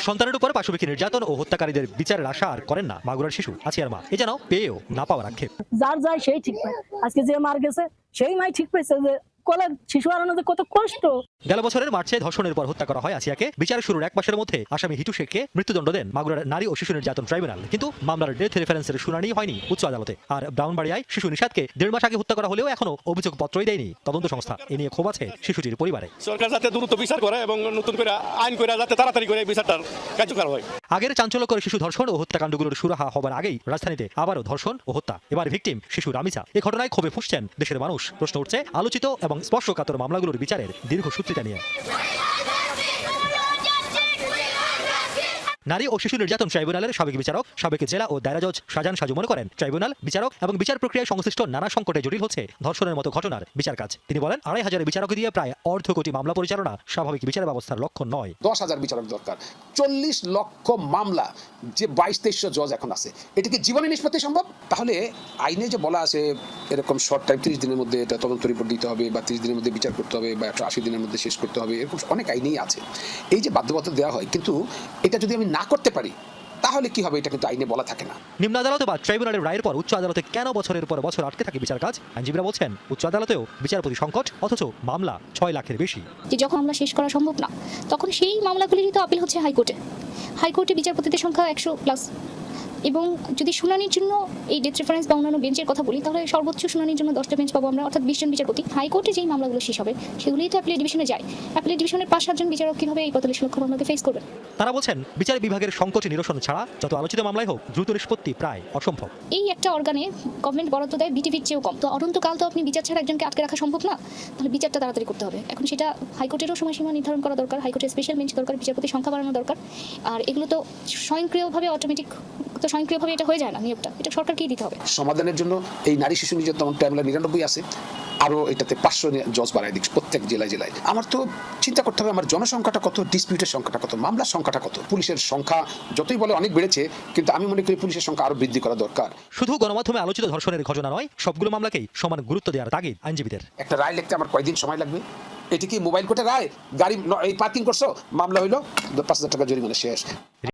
সন্তানের উপর পাশবিকী নির্যাতন ও হত্যাকারীদের বিচারের আশা আর করেন না মাগুরার শিশু আসিয়ার মা। এ যেন পেয়েও না পাওয়ার আক্ষেপ। যার যায় সেই ঠিক পায়। আজকে যে মার গেছে সেই মাই ঠিক পাইছে যে কোলে শিশু হারানো যে কত কষ্ট। গেল বছরের মার্চে ধর্ষণের পর হত্যা করা হয় আসিয়াকে। বিচার শুরুর 1 মাসের মধ্যে আসামি হিটু শেখকে মৃত্যুদণ্ড দেন মাগুরার নারী ও শিশু নির্যাতন ট্রাইব্যুনাল। কিন্তু মামলার ডেথ রেফারেন্সের শুনানি হয়নি উচ্চ আদালতে। আর ব্রাউনবাড়িয়ায় শিশু নিশাদকে 1.5 মাস আগে হত্যা করা হলেও এখনো অভিযোগ পত্রই দেয়নি তদন্ত সংস্থা। এ নিয়ে ক্ষোভ আছে শিশুটির পরিবারে। সরকার যাতে দ্রুত বিচার করে এবং নতুন করে আইন করে যাতে তাড়াতাড়ি করে বিচারটার কার্যকর হয়। আগের চাঞ্চল্যকর শিশু ধর্ষণ ও হত্যাকাণ্ডগুলোর সুরাহা হবার আগেই রাজধানীতে আবারও ধর্ষণ ও হত্যা। এবার ভিকটিম শিশু রামিসা। এই ঘটনায় ক্ষোভে ফুঁসছেন দেশের মানুষ। প্রশ্ন উঠছে আলোচিত এবং স্পর্শকাতর মামলাগুলোর বিচারের দীর্ঘসূত্রিতা নিয়ে। নারী ও শিশু নির্যাতন ট্রাইব্যুনালের সাবেক বিচারক, সাবেক জেলা ও দায়রা জজ শাহজাহান সাজু মনে করেন, ট্রাইব্যুনাল, বিচারক এবং বিচার প্রক্রিয়ায় সংশ্লিষ্ট নানা সংকটে জটিল হচ্ছে ধর্ষণের মতো ঘটনার বিচার কাজ। তিনি বলেন, 2,500 বিচারক দিয়ে প্রায় 1.5 কোটি মামলা পরিচালনা স্বাভাবিক বিচার ব্যবস্থার লক্ষণ নয়। 10,000 বিচারক দরকার, 40 লক্ষ মামলা, যে 22-2300 জজ এখন আছে, এটা কি জীবনে নিষ্পত্তি সম্ভব? তাহলে আইনে যে বলা আছে এরকম শর্ট টাইম 30 দিনের মধ্যে এটা তদন্ত রিপোর্ট দিতে হবে বা 30 দিনের মধ্যে বিচার করতে হবে বা 180 দিনের মধ্যে শেষ করতে হবে, এরকম অনেক আইনেই আছে। এই যে বাধ্যবাধকতা দেওয়া হয়, কিন্তু এটা যদি আমি না করতে পারি তাহলে কি হবে, এটা কিন্তু আইনে বলা থাকে না। নিম্ন আদালতে বা ট্রাইব্যুনালের রায়ের পর উচ্চ আদালতে কেন বছরের পর বছর আটকে থাকে বিচার কাজ? আইনজীবীরা বলছেন, উচ্চ আদালতেও বিচারপতি সংকট, অথচ মামলা 6 লাখের বেশি। যখন মামলা শেষ করা সম্ভব না, তখন সেই মামলাগুলিরই তো আপিল হচ্ছে হাইকোর্টে। হাইকোর্টে বিচারপতিদের সংখ্যা 100+। এবং যদি শুনানির জন্য এই ডেথ রেফারেন্স বা অন্যান্য বেঞ্চের কথা বলি, তাহলে সর্বোচ্চ শুনানির জন্য 10টা বেঞ্চ পাবো আমরা, অর্থাৎ 20 জন বিচারপতি। হাইকোর্টে যেই মামলাগুলো শেষ হবে সেগুলোই তো অ্যাপিলেট ডিভিশনে যায়। অ্যাপিলেট ডিভিশনের 5-7 জন বিচারক কিভাবে এই 45 লক্ষ মামলাকে ফেস করবেন? তারা বলছেন, বিচার বিভাগের সংকট নিরসন ছাড়া যত আলোচিত মামলাই হোক, দ্রুত নিষ্পত্তি প্রায় অসম্ভব। এই একটা অর্গানে গভর্নমেন্ট বরাদ্দ দেয় বিটিভির চেয়েও কম। তো অনন্তকাল তো আপনি বিচার ছাড়া একজনকে আটকে রাখা সম্ভব না। তাহলে বিচারটা তাড়াতাড়ি করতে হবে। এখন সেটা হাইকোর্টেরও সময়সীমা নির্ধারণ করা দরকার, হাইকোর্টের স্পেশাল বেঞ্চ দরকার, বিচারপতির সংখ্যা বাড়ানো দরকার। আর এগুলো তো স্বয়ংক্রিয়ভাবে স্বয়ংক্রিয়ভাবে এটা হয়ে যায় না, নিয়োগটা এটা সরকারকেই দিতে হবে। সমাধানের জন্য এই নারী শিশু নির্যাতন ট্রাইব্যুনাল 99 আছে, আরও এটাতে 500 জজ বাড়াই দিচ্ছে প্রত্যেক জেলায় জেলায়। আমার তো চিন্তা করতে হবে আমার জনসংখ্যাটা কত, ডিসপিউটের সংখ্যাটা কত, মামলার সংখ্যাটা কত। পুলিশের সংখ্যা যতই বলে অনেক বেড়েছে, কিন্তু আমি মনে করি পুলিশের সংখ্যা আরো বৃদ্ধি করা দরকার। শুধু গণমাধ্যমে আলোচিত ধর্ষণের ঘটনা নয়, সবগুলো মামলাকেই সমান গুরুত্ব দেওয়ার তাগিদ আইনজীবীদের। একটা রায় লিখতে আমার কয়দিন সময় লাগবে? এটি কি মোবাইল কোর্টে রায়? গাড়ি এই পার্কিং করছো, মামলা হইলো, 5,000 টাকা জরিমানা, শেষ।